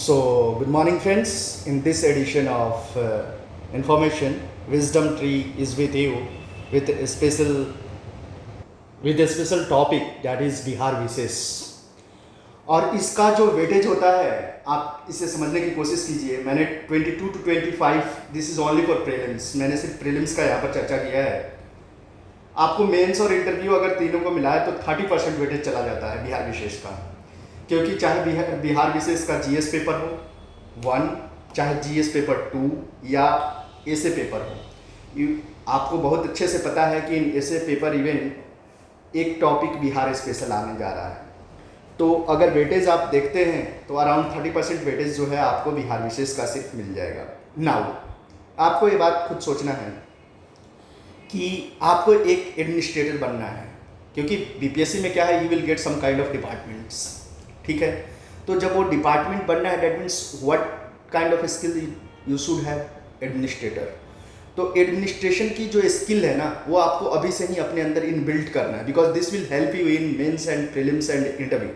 So, good morning, friends. In this edition of Information, Wisdom Tree is with you with a special topic that is Bihar विशेष। और इसका जो weightage होता है आप इसे समझने की कोशिश कीजिए। मैंने 22 to 25 this is only for prelims, मैंने सिर्फ प्रीलिम्स का यहाँ पर चर्चा किया है। आपको मेंस और इंटरव्यू अगर तीनों को मिलाए तो 30% वेटेज चला जाता है बिहार विशेष का, क्योंकि चाहे बिहार विशेष का जीएस पेपर हो 1, चाहे जीएस पेपर 2 या ऐसे पेपर हो, आपको बहुत अच्छे से पता है कि इन ऐसे पेपर इवन एक टॉपिक बिहार स्पेशल आने जा रहा है। तो अगर वेटेज आप देखते हैं तो अराउंड 30% वेटेज जो है आपको बिहार विशेष का सिर्फ मिल जाएगा। नाउ आपको ये बात खुद सोचना है कि आपको एक एडमिनिस्ट्रेटर बनना है, क्योंकि बीपीएससी में क्या है, you will get some kind of departments, ठीक है। तो जब वो डिपार्टमेंट बनना है that means what kind of skill you should have administrator. तो एडमिनिस्ट्रेशन की जो स्किल है ना वो आपको अभी से ही अपने अंदर इनबिल्ट करना है, because this will help you in mains and prelims and interview.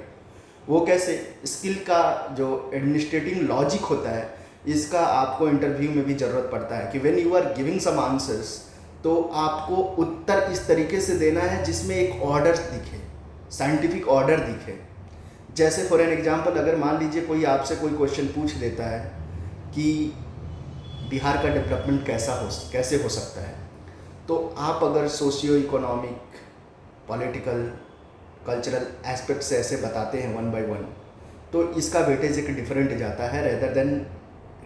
वो कैसे, स्किल का जो एडमिनिस्ट्रेटिंग लॉजिक होता है इसका आपको इंटरव्यू में भी ज़रूरत पड़ता है कि when you are giving some answers तो आपको उत्तर इस तरीके से देना है जिसमें एक ऑर्डर दिखे, साइंटिफिक ऑर्डर दिखे। जैसे फॉर एन एग्जांपल अगर मान लीजिए कोई आपसे कोई क्वेश्चन पूछ देता है कि बिहार का डेवलपमेंट कैसे हो सकता है, तो आप अगर socio economic, political, cultural aspect से ऐसे बताते हैं 1 by 1 तो इसका वेटेज एक डिफरेंट जाता है rather than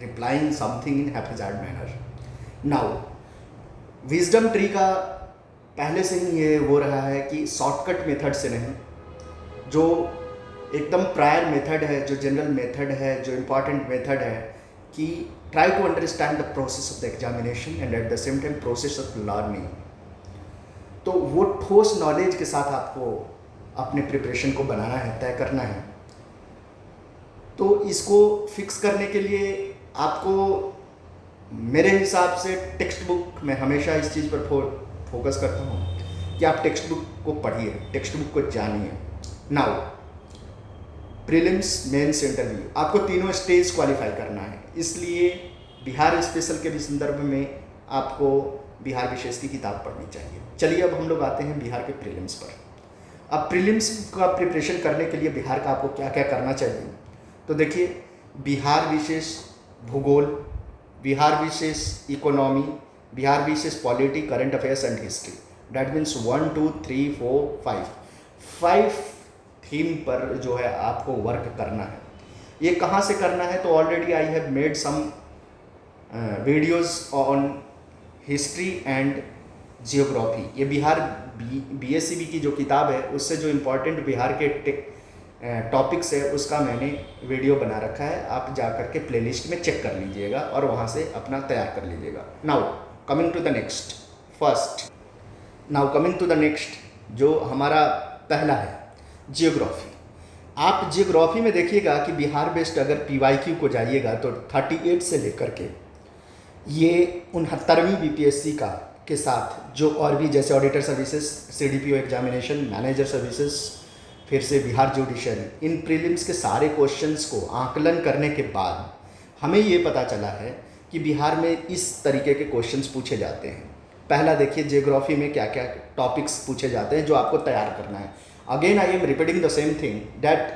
replying something in haphazard manner. Now wisdom tree का पहले से ही ये हो रहा है कि शॉर्टकट मेथड से नहीं, जो एकदम प्रायर मेथड है, जो जनरल मेथड है, जो इम्पॉर्टेंट मेथड है कि try to understand the process of the examination and at the same time process of learning. तो वो ठोस नॉलेज के साथ आपको अपने प्रिपरेशन को बनाना है, तय करना है। तो इसको फिक्स करने के लिए आपको मेरे हिसाब से टेक्स्ट बुक, मैं हमेशा इस चीज़ पर फोकस करता हूँ कि आप टेक्स्ट बुक को पढ़िए, टेक्स्ट बुक को जानिए। नाउ प्रीलिम्स, मेंस, इंटरव्यू, आपको तीनों स्टेज क्वालिफाई करना है, इसलिए बिहार स्पेशल के भी संदर्भ में आपको बिहार विशेष की किताब पढ़नी चाहिए। चलिए अब हम लोग आते हैं बिहार के प्रीलिम्स पर। अब प्रीलिम्स का प्रिपरेशन करने के लिए बिहार का आपको क्या क्या करना चाहिए, तो देखिए बिहार विशेष भूगोल, बिहार विशेष इकोनॉमी, बिहार विशेष polity, current affairs and history, that means 1 2 3 4 5 theme पर जो है आपको वर्क करना है। ये कहाँ से करना है, तो already I have made some videos on history and geography. ये बिहार बीएससीबी की जो किताब है उससे जो इम्पोर्टेंट बिहार के टॉपिक्स है उसका मैंने वीडियो बना रखा है, आप जा कर के प्लेलिस्ट में चेक कर लीजिएगा और वहाँ से अपना तैयार कर लीजिएगा। Now coming to the next, coming to the next जो हमारा पहला है जियोग्राफी। आप जियोग्राफी में देखिएगा कि बिहार बेस्ड अगर पीवाईक्यू को जाइएगा तो 38 से लेकर के ये 69वीं बीपीएससी का के साथ जो और भी जैसे auditor services, CDPO examination, manager services, फिर से बिहार जुडिशरी, इन प्रीलिम्स के सारे क्वेश्चंस को आकलन करने के बाद हमें ये पता चला है कि बिहार में इस तरीके के क्वेश्चंस पूछे जाते हैं। पहला देखिए जियोग्राफी में क्या क्या टॉपिक्स पूछे जाते हैं जो आपको तैयार करना है। Again I am repeating the same thing that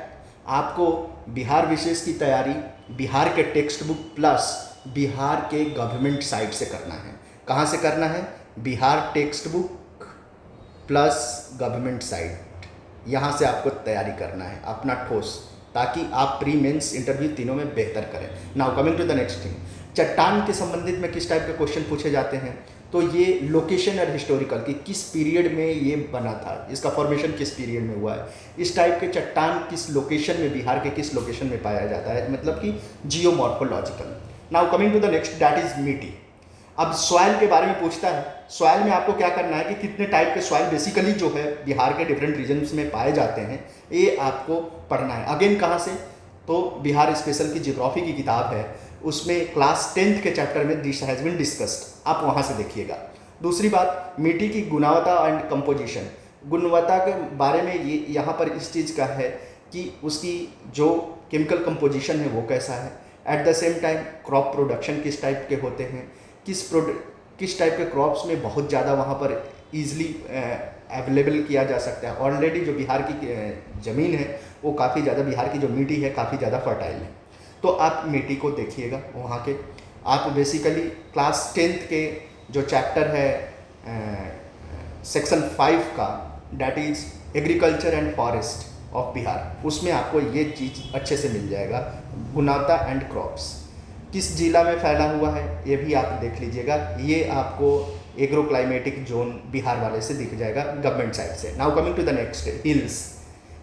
आपको बिहार विशेष की तैयारी बिहार के टेक्स्ट बुक प्लस बिहार के गवर्नमेंट साइट से करना है। कहाँ से करना है, Bihar text book plus government site, यहाँ से आपको तैयारी करना है अपना ठोस, ताकि आप प्री मेंस इंटरव्यू तीनों में बेहतर करें। Now coming to the next thing, चट्टान के संबंधित में किस टाइप के क्वेश्चन पूछे जाते हैं, तो ये लोकेशन और हिस्टोरिकल कि किस पीरियड में ये बना था, इसका फॉर्मेशन किस पीरियड में हुआ है, इस टाइप के चट्टान किस लोकेशन में, बिहार के किस लोकेशन में पाया जाता है, मतलब कि geomorphological. Now coming to the next that is मिट्टी। अब सॉइल के बारे में पूछता है, सॉइल में आपको क्या करना है कि कितने टाइप के सॉइल बेसिकली जो है बिहार के डिफरेंट रीजन्स में पाए जाते हैं, ये आपको पढ़ना है। अगेन कहाँ से, तो बिहार स्पेशल की जियोग्राफी की किताब है, उसमें क्लास 10th के चैप्टर में दिस हैज़ बीन डिस्कस्ड, आप वहाँ से देखिएगा। दूसरी बात, मिट्टी की गुणवत्ता एंड कंपोजिशन, गुणवत्ता के बारे में ये यहाँ पर इस चीज़ का है कि उसकी जो केमिकल कंपोजिशन है वो कैसा है, eight the same time crop production किस टाइप के होते हैं, किस टाइप के क्रॉप्स में बहुत ज़्यादा वहाँ पर ईजिली अवेलेबल किया जा सकता है। ऑलरेडी जो बिहार की ज़मीन है वो काफ़ी ज़्यादा, बिहार की जो मिट्टी है काफ़ी ज़्यादा फर्टाइल है। तो आप मिट्टी को देखिएगा वहाँ के। आप बेसिकली क्लास 10th के जो चैप्टर है सेक्शन 5 का, that is agriculture and forest of Bihar, उसमें आपको ये चीज़ अच्छे से मिल जाएगा। गुणवत्ता एंड क्रॉप्स किस जिला में फैला हुआ है ये भी आप देख लीजिएगा। ये आपको एग्रो क्लाइमेटिक जोन बिहार वाले से दिख जाएगा गवर्नमेंट साइड से। Now coming to the next, hills,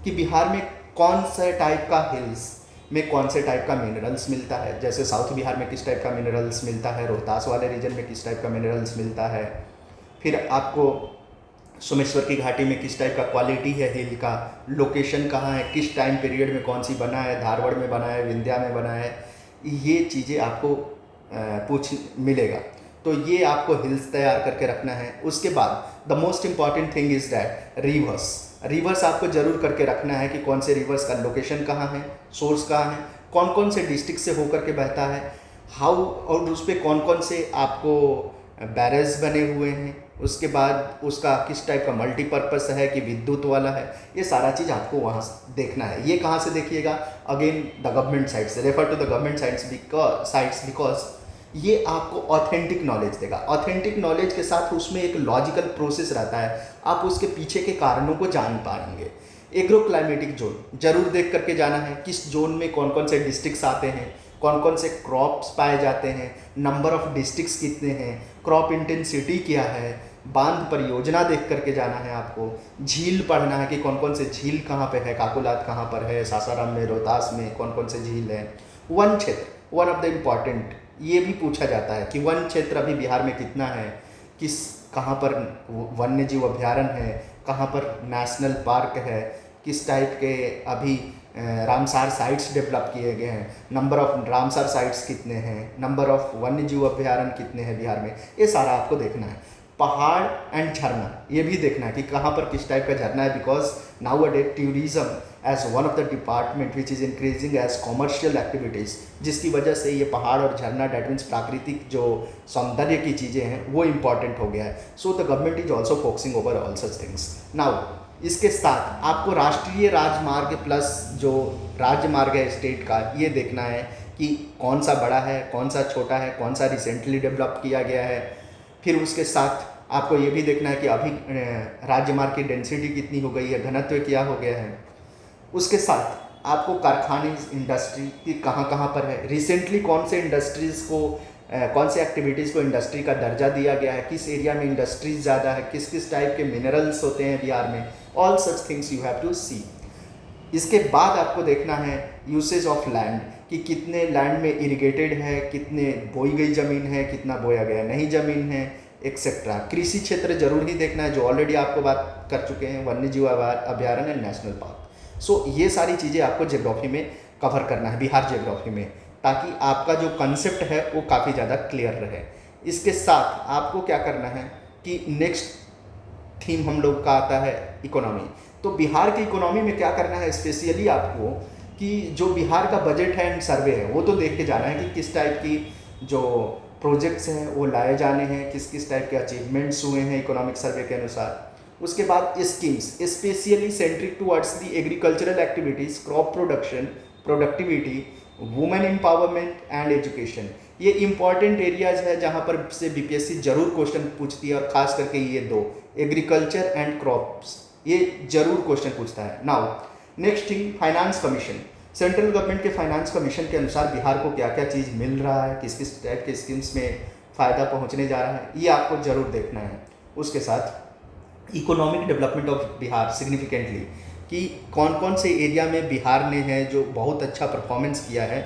कि बिहार में कौन से टाइप का हिल्स में कौन से टाइप का मिनरल्स मिलता है। जैसे साउथ बिहार में किस टाइप का मिनरल्स मिलता है, रोहतास वाले रीजन में किस टाइप का मिनरल्स मिलता है, फिर आपको सोमेश्वर की घाटी में किस टाइप का क्वालिटी है हिल का, लोकेशन कहाँ है, किस टाइम पीरियड में कौन सी बना है, धारवाड़ में बना है, विंध्या में बना है, ये चीज़ें आपको पूछ मिलेगा। तो ये आपको हिल्स तैयार करके रखना है। उसके बाद the most important thing is that reverse आपको जरूर करके रखना है कि कौन से रिवर्स का लोकेशन कहाँ है, सोर्स कहाँ है, कौन कौन से डिस्ट्रिक्ट से होकर के बहता है, हाउ, और उस पर कौन कौन से आपको बैरेज बने हुए हैं, उसके बाद उसका किस टाइप का मल्टीपर्पस है कि विद्युत वाला है, ये सारा चीज़ आपको वहाँ देखना है। ये कहाँ से देखिएगा, अगेन द गवर्नमेंट साइट से, refer to the government sites because ये आपको ऑथेंटिक नॉलेज देगा। ऑथेंटिक नॉलेज के साथ उसमें एक लॉजिकल प्रोसेस रहता है, आप उसके पीछे के कारणों को जान पाएंगे। एग्रो क्लाइमेटिक जोन जरूर देख करके जाना है, किस जोन में कौन कौन से डिस्ट्रिक्ट्स आते हैं, कौन कौन से क्रॉप्स पाए जाते हैं, नंबर ऑफ डिस्ट्रिक्ट्स कितने हैं, क्रॉप इंटेंसिटी क्या है, बांध परियोजना देख करके जाना है आपको, झील पढ़ना है कि कौन कौन से झील कहाँ पे है, काकोलात कहाँ पर है, सासाराम में, रोहतास में कौन कौन से झील है। वन क्षेत्र, वन ऑफ द इम्पॉर्टेंट, ये भी पूछा जाता है कि वन क्षेत्र अभी बिहार में कितना है, किस कहाँ पर वन्य जीव अभ्यारण्य है, कहाँ पर नेशनल पार्क है, किस टाइप के अभी रामसार साइट्स डेवलप किए गए हैं, नंबर ऑफ रामसार साइट्स कितने हैं, नंबर ऑफ वन्य जीव अभ्यारण्य कितने हैं बिहार में, ये सारा आपको देखना है। पहाड़ एंड झरना ये भी देखना है कि कहाँ पर किस टाइप का झरना है, because now a day tourism as one of the department which is increasing as commercial activities, जिसकी वजह से ये पहाड़ और झरना डैट मीन्स प्राकृतिक जो सौंदर्य की चीज़ें हैं वो इम्पॉर्टेंट हो गया है। So the government is also focusing over all such things. Now इसके साथ आपको राष्ट्रीय राजमार्ग प्लस जो राजमार्ग है स्टेट का, ये देखना है कि कौन सा बड़ा है, कौन सा छोटा है, कौन सा रिसेंटली डेवलप किया गया है। फिर उसके साथ आपको ये भी देखना है कि अभी राजमार्ग की डेंसिटी कितनी हो गई है, घनत्व क्या हो गया है। उसके साथ आपको कारखाने, इंडस्ट्री की कहाँ कहाँ पर है, रिसेंटली कौन से इंडस्ट्रीज़ को कौन से एक्टिविटीज़ को इंडस्ट्री का दर्जा दिया गया है, किस एरिया में इंडस्ट्रीज ज़्यादा है, किस किस टाइप के मिनरल्स होते हैं बिहार में, all such things you have to see. इसके बाद आपको देखना है यूसेज ऑफ लैंड, कि कितने लैंड में इरिगेटेड है, कितने बोई गई ज़मीन है, कितना बोया गया नहीं ज़मीन है, एक्सेट्रा। कृषि क्षेत्र जरूर ही देखना है, जो ऑलरेडी आपको बात कर चुके हैं, वन्य जीव अभ्यारण्य एंड नेशनल पार्क। सो ये सारी चीज़ें आपको ज्योग्राफी में कवर करना है, बिहार ज्योग्राफी में, ताकि आपका जो कंसेप्ट है वो काफ़ी ज़्यादा क्लियर रहे। इसके साथ आपको क्या करना है कि नेक्स्ट थीम हम लोग का आता है इकोनॉमी। तो बिहार की इकोनॉमी में क्या करना है स्पेशली आपको, कि जो बिहार का बजट है एंड सर्वे है वो तो देख के जाना है कि किस टाइप की जो प्रोजेक्ट्स हैं वो लाए जाने हैं, किस किस टाइप के अचीवमेंट्स हुए हैं इकोनॉमिक सर्वे के अनुसार। उसके बाद schemes specially centric towards the agricultural activities, crop production, productivity, women empowerment and education. ये इंपॉर्टेंट एरियाज है जहाँ पर से बीपीएससी जरूर क्वेश्चन पूछती है, और खास करके ये दो, एग्रीकल्चर एंड क्रॉप्स, ये जरूर क्वेश्चन पूछता है। Now next thing, finance commission. Central government के फाइनेंस कमीशन के अनुसार बिहार को क्या क्या चीज़ मिल रहा है, किस किस टाइप के स्कीम्स में फ़ायदा पहुंचने जा रहा है, ये आपको जरूर देखना है। उसके साथ economic development of Bihar significantly, कि कौन कौन से एरिया में बिहार ने है जो बहुत अच्छा परफॉर्मेंस किया है,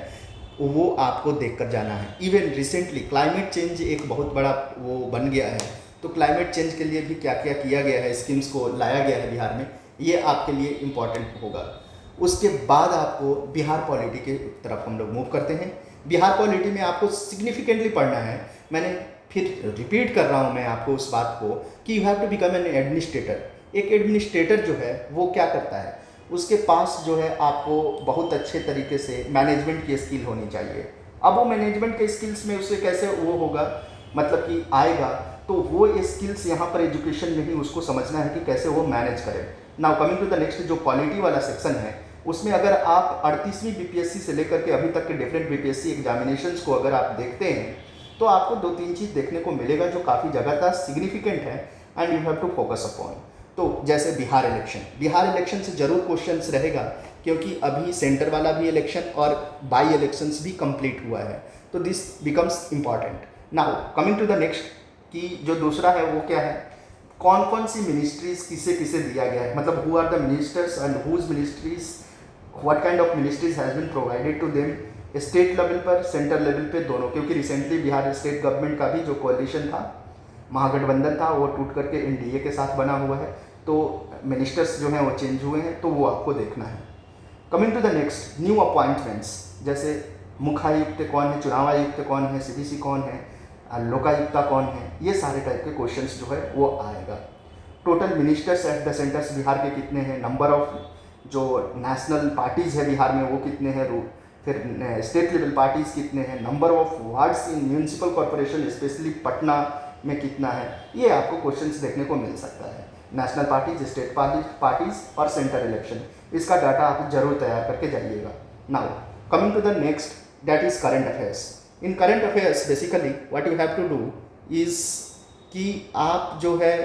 वो आपको देख कर जाना है। इवन रिसेंटली क्लाइमेट चेंज एक बहुत बड़ा वो बन गया है, तो क्लाइमेट चेंज के लिए भी क्या क्या किया गया है, स्कीम्स को लाया गया है बिहार में, ये आपके लिए इम्पॉर्टेंट होगा। उसके बाद आपको बिहार पॉलिटी के तरफ हम लोग मूव करते हैं। बिहार पॉलिटी में आपको सिग्निफिकेंटली पढ़ना है, मैंने फिर रिपीट कर रहा हूँ मैं आपको उस बात को, कि you have to become an administrator. एक एडमिनिस्ट्रेटर जो है वो क्या करता है, उसके पास जो है आपको बहुत अच्छे तरीके से मैनेजमेंट की स्किल होनी चाहिए। अब वो मैनेजमेंट के स्किल्स में उसे कैसे वो होगा, मतलब कि आएगा, तो वो स्किल्स यहाँ पर एजुकेशन में ही उसको समझना है कि कैसे वो मैनेज करे। Now coming to the next, जो क्वालिटी वाला सेक्शन है, उसमें अगर आप 38वीं बीपीएससी से लेकर के अभी तक के डिफरेंट बीपीएससी एग्जामिनेशंस को अगर आप देखते हैं तो आपको 2-3 चीज़ देखने को मिलेगा जो काफ़ी जगह का सिग्निफिकेंट है and you have to focus upon. तो जैसे बिहार इलेक्शन से जरूर क्वेश्चंस रहेगा, क्योंकि अभी सेंटर वाला भी इलेक्शन और बाई इलेक्शंस भी कंप्लीट हुआ है, तो this becomes important. Now coming to the next, कि जो दूसरा है वो क्या है, कौन कौन सी मिनिस्ट्रीज किसे किसे दिया गया है, मतलब who are the ministers and whose ministries, what kind of ministries has been provided to them, state level पर सेंटर लेवल पे दोनों, क्योंकि रिसेंटली बिहार स्टेट गवर्नमेंट का भी जो कोalition था, महागठबंधन था, वो टूट करके एनडीए के साथ बना हुआ है, तो मिनिस्टर्स जो हैं वो चेंज हुए हैं, तो वो आपको देखना है। Coming to the next, new appointments, जैसे मुखायुक्त कौन है, चुनाव आयुक्त कौन है, सीडीसी कौन है, लोकायुक्ता कौन है, ये सारे टाइप के क्वेश्चंस जो है वो आएगा। Total ministers at the centres Bihar के कितने हैं, नंबर ऑफ जो नेशनल पार्टीज़ है बिहार में वो कितने हैं, फिर स्टेट लेवल पार्टीज़ कितने हैं, number of wards in municipal corporation specially Patna में कितना है, ये आपको क्वेश्चंस देखने को मिल सकता है। नेशनल पार्टीज, स्टेट पार्टीज और सेंटर इलेक्शन, इसका डाटा आप जरूर तैयार करके जाइएगा। Now coming to the next, that is current affairs. In current affairs basically what you have to do is कि आप जो है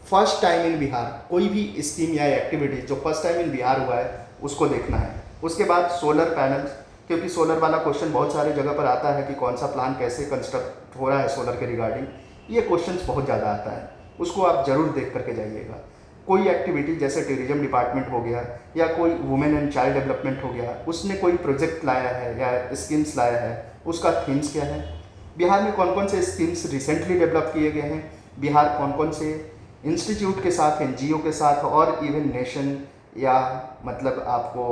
फर्स्ट टाइम इन बिहार कोई भी स्कीम या एक्टिविटी जो फर्स्ट टाइम इन बिहार हुआ है उसको देखना है। उसके बाद सोलर पैनल्स, क्योंकि सोलर वाला क्वेश्चन बहुत सारी जगह पर आता है कि कौन सा प्लान कैसे कंस्ट्रक्ट हो रहा है सोलर के रिगार्डिंग, ये क्वेश्चंस बहुत ज़्यादा आता है, उसको आप ज़रूर देख करके जाइएगा। कोई एक्टिविटी जैसे टूरिज्म डिपार्टमेंट हो गया या कोई वुमेन एंड चाइल्ड डेवलपमेंट हो गया, उसने कोई प्रोजेक्ट लाया है या स्कीम्स लाया है, उसका थीम्स क्या है, बिहार में कौन कौन से स्कीम्स रिसेंटली डेवलप किए गए हैं, बिहार कौन कौन से इंस्टीट्यूट के साथ, एनजीओ के साथ और इवन नेशन या मतलब आपको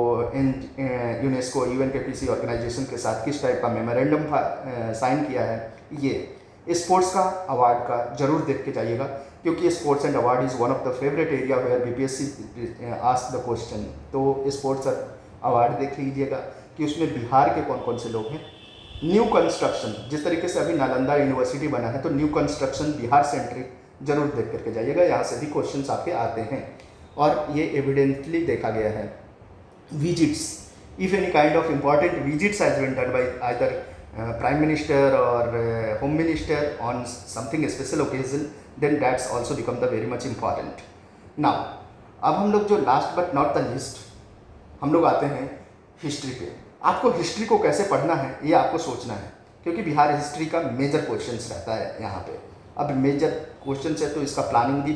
यूनेस्को, यूएन के किसी ऑर्गेनाइजेशन के साथ किस टाइप का मेमोरेंडम साइन किया है। ये स्पोर्ट्स का अवार्ड का जरूर देख के जाइएगा, क्योंकि sports and award is one of the favourite area where BPSC ask the question. तो स्पोर्ट्स अवार्ड देख लीजिएगा कि उसमें बिहार के कौन कौन से लोग हैं। न्यू कंस्ट्रक्शन, जिस तरीके से अभी नालंदा यूनिवर्सिटी बना है, तो न्यू कंस्ट्रक्शन बिहार सेंट्रिक जरूर देख करके जाइएगा, यहाँ से भी क्वेश्चंस आपके आते हैं और ये एविडेंटली देखा गया है। Visits, if any kind of important visits has been done by either prime minister और home minister on something special occasion, then that's also become the very much important. Now अब हम लोग जो last but not the list, हम लोग आते हैं history पे। आपको हिस्ट्री को कैसे पढ़ना है ये आपको सोचना है, क्योंकि बिहार हिस्ट्री का मेजर क्वेश्चंस रहता है यहाँ पे। अब मेजर क्वेश्चंस है तो इसका प्लानिंग भी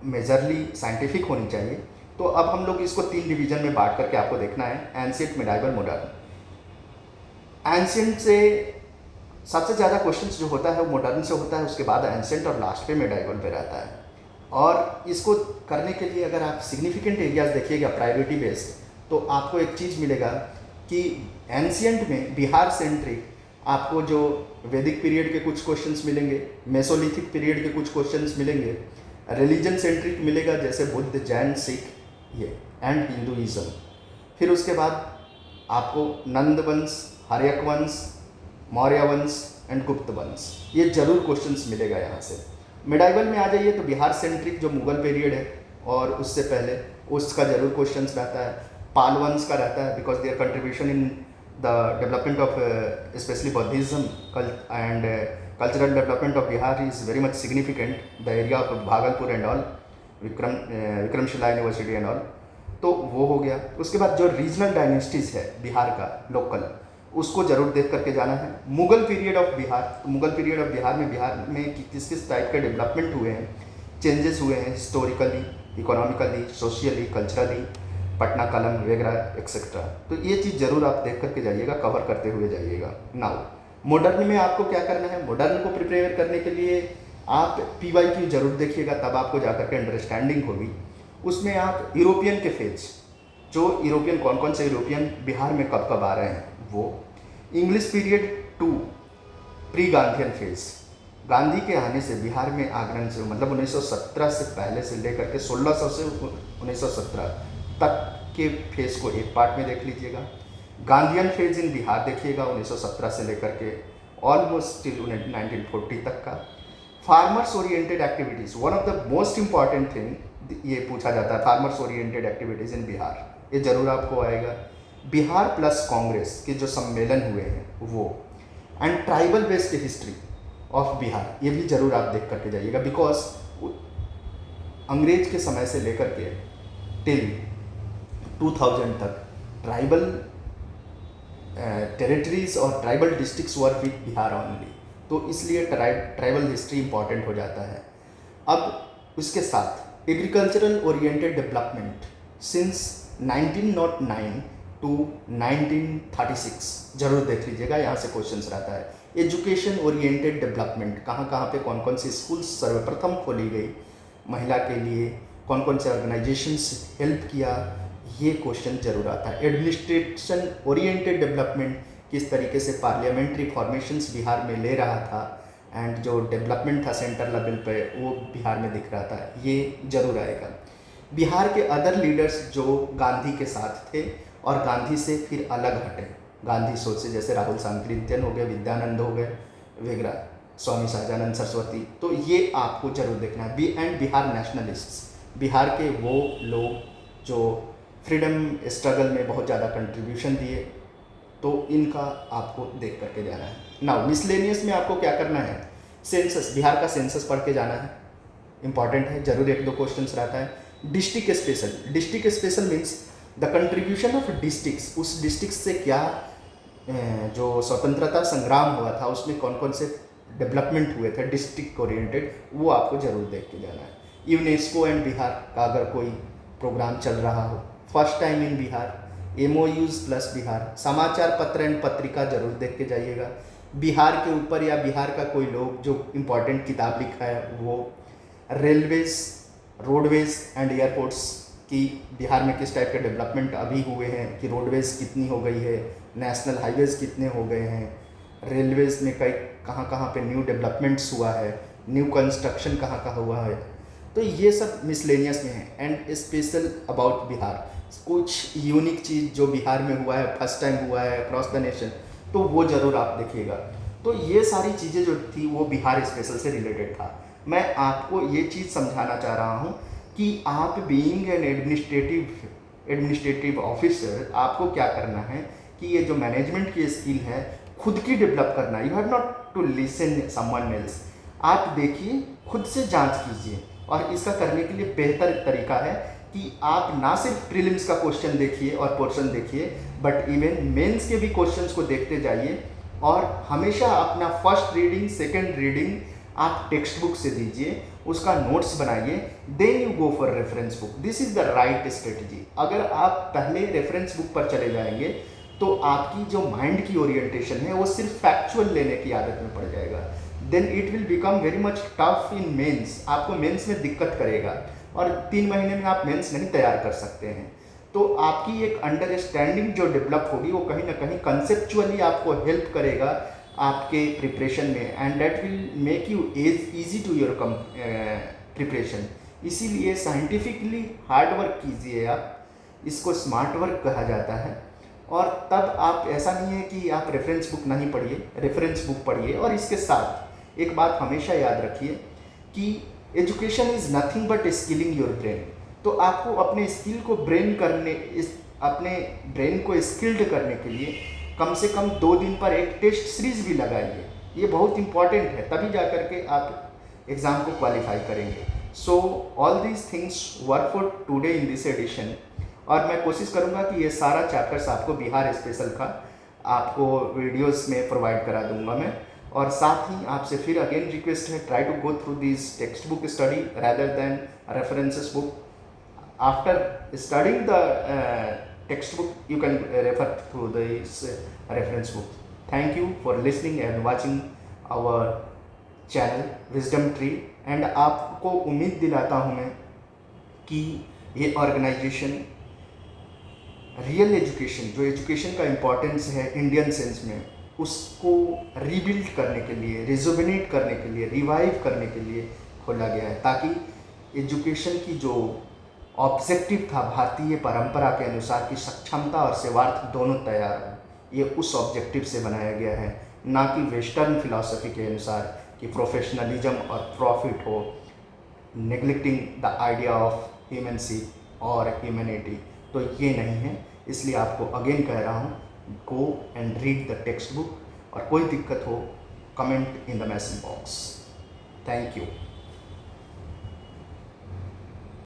मेजरली साइंटिफिक होनी चाहिए। तो अब हम लोग इसको 3 डिवीजन में बांट करके आपको देखना है, एंशिएंट, मिडाइवल, मॉडर्न। एंशिएंट से सबसे ज़्यादा क्वेश्चंस जो होता है वो मॉडर्न से होता है, उसके बाद एंशिएंट और लास्ट पे मिडाइवल पे रहता है। और इसको करने के लिए अगर आप सिग्निफिकेंट एरियाज देखिएगा प्रायोरिटी बेस्ड, तो आपको एक चीज़ मिलेगा कि एंशिएंट में बिहार सेंट्रिक आपको जो वैदिक पीरियड के कुछ क्वेश्चंस मिलेंगे, मेसोलिथिक पीरियड के कुछ क्वेश्चंस मिलेंगे, रिलीजन सेंट्रिक मिलेगा जैसे बुद्ध, जैन, सिख ये एंड हिंदुइज्म। फिर उसके बाद आपको नंद वंश, हर्यक वंश, मौर्य वंश एंड गुप्त वंश, ये जरूर क्वेश्चंस मिलेगा यहाँ से। मिडाइवल में आ जाइए तो बिहार सेंट्रिक जो मुगल पीरियड है और उससे पहले उसका जरूर क्वेश्चंस रहता है। पाल वंश का रहता है because there contribution in the development of specially बौद्धिज्म and cultural development of Bihar is very much significant, the area of Bhagalpur and all, Vikramshila university and all, तो वो हो गया। उसके बाद जो रीजनल डायनेस्टीज़ है बिहार का लोकल, उसको जरूर देख करके जाना है। मुगल पीरियड ऑफ बिहार, तो मुगल पीरियड ऑफ बिहार में किस किस टाइप के डेवलपमेंट हुए हैं, चेंजेस हुए हैं historically, economically, socially, culturally, Patna कलम वगैरह एक्सेट्रा, तो ये चीज़ जरूर आप देख करके जाइएगा, कवर करते हुए जाइएगा। नाउ मॉडर्न में आपको क्या करना है, मॉडर्न को प्रिपेयर करने के लिए आप PYQ जरूर देखिएगा, तब आपको जाकर के अंडरस्टैंडिंग होगी। उसमें आप यूरोपियन के फेज, जो यूरोपियन कौन कौन से यूरोपियन बिहार में कब कब आ रहे हैं, वो English period 2 pre Gandhian phase, Gandhi के आने से बिहार में आगमन से मतलब 1917 से पहले से लेकर के 1600 से 1917 तक के फेज को एक पार्ट में देख लीजिएगा। गांधीयन फेज इन बिहार देखिएगा 1917 से लेकर के ऑलमोस्ट टिल 1940 तक का। Farmers oriented activities, one of the most important thing ये पूछा जाता है, फार्मर्स ओरिएंटेड एक्टिविटीज़ इन बिहार, ये जरूर आपको आएगा। बिहार प्लस कांग्रेस के जो सम्मेलन हुए हैं वो, and tribal based history of Bihar, ये भी जरूर आप देख करके जाइएगा, बिकॉज अंग्रेज के समय से लेकर के टिल 2000 तक ट्राइबल टेरिटरीज और tribal districts were with Bihar only, तो इसलिए ट्राइबल हिस्ट्री इंपॉर्टेंट हो जाता है। अब उसके साथ agricultural oriented development since 1909 to 1936 जरूर देख लीजिएगा, यहाँ से क्वेश्चंस रहता है। एजुकेशन ओरिएंटेड डेवलपमेंट, कहाँ कहाँ पे कौन कौन सी स्कूल सर्वप्रथम खोली गई महिला के लिए, कौन कौन से ऑर्गेनाइजेशंस हेल्प किया, ये क्वेश्चन जरूर आता है। एडमिनिस्ट्रेशन ओरिएंटेड डेवलपमेंट, किस तरीके से पार्लियामेंट्री फॉर्मेशंस बिहार में ले रहा था, एंड जो डेवलपमेंट था सेंटर लेवल पे वो बिहार में दिख रहा था, ये जरूर आएगा। बिहार के अदर लीडर्स जो गांधी के साथ थे और गांधी से फिर अलग हटे, गांधी सोच से, जैसे राहुल सांकृत्यायन हो गए, विद्यानंद हो गए वगैरह, स्वामी सहजानंद सरस्वती, तो ये आपको जरूर देखना है। एंड बिहार नेशनलिस्ट्स, बिहार के वो लोग जो फ्रीडम स्ट्रगल में बहुत ज़्यादा कंट्रीब्यूशन दिए, तो इनका आपको देख करके जाना है। नाउ मिसलेनियस में आपको क्या करना है, सेंसस, बिहार का सेंसस पढ़ के जाना है, इंपॉर्टेंट है, जरूर एक दो क्वेश्चंस रहता है। District special, district special means the contribution of districts, उस डिस्ट्रिक्ट से क्या जो स्वतंत्रता संग्राम हुआ था उसमें कौन कौन से डेवलपमेंट हुए थे डिस्ट्रिक्ट ओरिएंटेड, वो आपको जरूर देख के जाना है। यूनेस्को एंड बिहार का अगर कोई प्रोग्राम चल रहा हो, first time in Bihar, MOUs plus Bihar, समाचार पत्र एंड पत्रिका जरूर देख के जाइएगा। बिहार के ऊपर या बिहार का कोई लोग जो इम्पोर्टेंट किताब लिखा है वो, रेलवेज, रोडवेज एंड एयरपोर्ट्स की बिहार में किस टाइप के डेवलपमेंट अभी हुए हैं, कि रोडवेज कितनी हो गई है, नेशनल हाईवेज कितने हो गए हैं, रेलवेज में कई कहाँ कहाँ पे न्यू डेवलपमेंट्स हुआ है, न्यू कंस्ट्रक्शन कहाँ कहाँ हुआ है, तो ये सब मिसलेनियस में है। एंड स्पेशल अबाउट बिहार, कुछ यूनिक चीज़ जो बिहार में हुआ है, फर्स्ट टाइम हुआ है अक्रॉस द नेशन, तो वो ज़रूर आप देखिएगा। तो ये सारी चीज़ें जो थी वो बिहार स्पेशल से रिलेटेड था। मैं आपको ये चीज़ समझाना चाह रहा हूँ कि आप बीइंग एन एडमिनिस्ट्रेटिव ऑफिसर, आपको क्या करना है कि ये जो मैनेजमेंट की स्किल है खुद की डेवलप करना। You have not to listen someone else, आप देखिए, खुद से जांच कीजिए, और इसका करने के लिए बेहतर तरीका है कि आप ना सिर्फ प्रीलिम्स का क्वेश्चन देखिए और पोर्शन देखिए, बट इवन मेंस के भी क्वेश्चंस को देखते जाइए, और हमेशा अपना फर्स्ट रीडिंग सेकंड रीडिंग आप टेक्स्ट बुक से दीजिए, उसका नोट्स बनाइए, then you go for reference book. This is the right strategy. अगर आप पहले रेफरेंस बुक पर चले जाएंगे तो आपकी जो माइंड की ओरिएंटेशन है वो सिर्फ फैक्चुअल लेने की आदत में पड़ जाएगा, then it will become very much tough in mains, आपको मेंस में दिक्कत करेगा, और 3 महीने में आप मेंस नहीं तैयार कर सकते हैं। तो आपकी एक अंडरस्टैंडिंग जो डेवलप होगी वो कहीं ना कहीं कंसेप्चुअली आपको हेल्प करेगा आपके प्रिपरेशन में, and that will make you easy to your preparation. इसीलिए साइंटिफिकली हार्ड वर्क कीजिए आप, इसको स्मार्ट वर्क कहा जाता है। और तब आप, ऐसा नहीं है कि आप रेफरेंस बुक नहीं पढ़िए, रेफरेंस बुक पढ़िए, और इसके साथ एक बात हमेशा याद रखिए कि education is nothing but skilling your brain. तो आपको अपने स्किल को अपने ब्रेन को स्किल्ड करने के लिए कम से कम 2 दिन पर एक टेस्ट सीरीज भी लगाइए, ये बहुत इंपॉर्टेंट है, तभी जा करके आप एग्ज़ाम को क्वालिफाई करेंगे। So all these things work for today in this edition, और मैं कोशिश करूंगा कि ये सारा चैप्टर्स आपको बिहार स्पेशल का आपको वीडियोस में प्रोवाइड करा दूंगा मैं। और साथ ही आपसे फिर अगेन रिक्वेस्ट है, try to go through this textbook study rather than references book. After studying the textbook, you can refer to this reference book. Thank you for listening and watching our channel Wisdom Tree. And आपको उम्मीद दिलाता हूँ मैं कि ये organisation real education, जो education का importance है इंडियन सेंस में, उसको रीबिल्ड करने के लिए, रिजुविनेट करने के लिए, रिवाइव करने के लिए खोला गया है, ताकि एजुकेशन की जो ऑब्जेक्टिव था भारतीय परंपरा के अनुसार कि सक्षमता और सेवार्थ दोनों तैयार हो। ये उस ऑब्जेक्टिव से बनाया गया है, ना कि वेस्टर्न फिलॉसफी के अनुसार कि प्रोफेशनलिज्म और प्रॉफिट हो, नेग्लेक्टिंग द आइडिया ऑफ ह्यूमनसी और ह्यूमैनिटी। तो ये नहीं है, इसलिए आपको अगेन कह रहा हूँ, go and read the text book, और कोई दिक्कत हो comment in the message box. Thank you.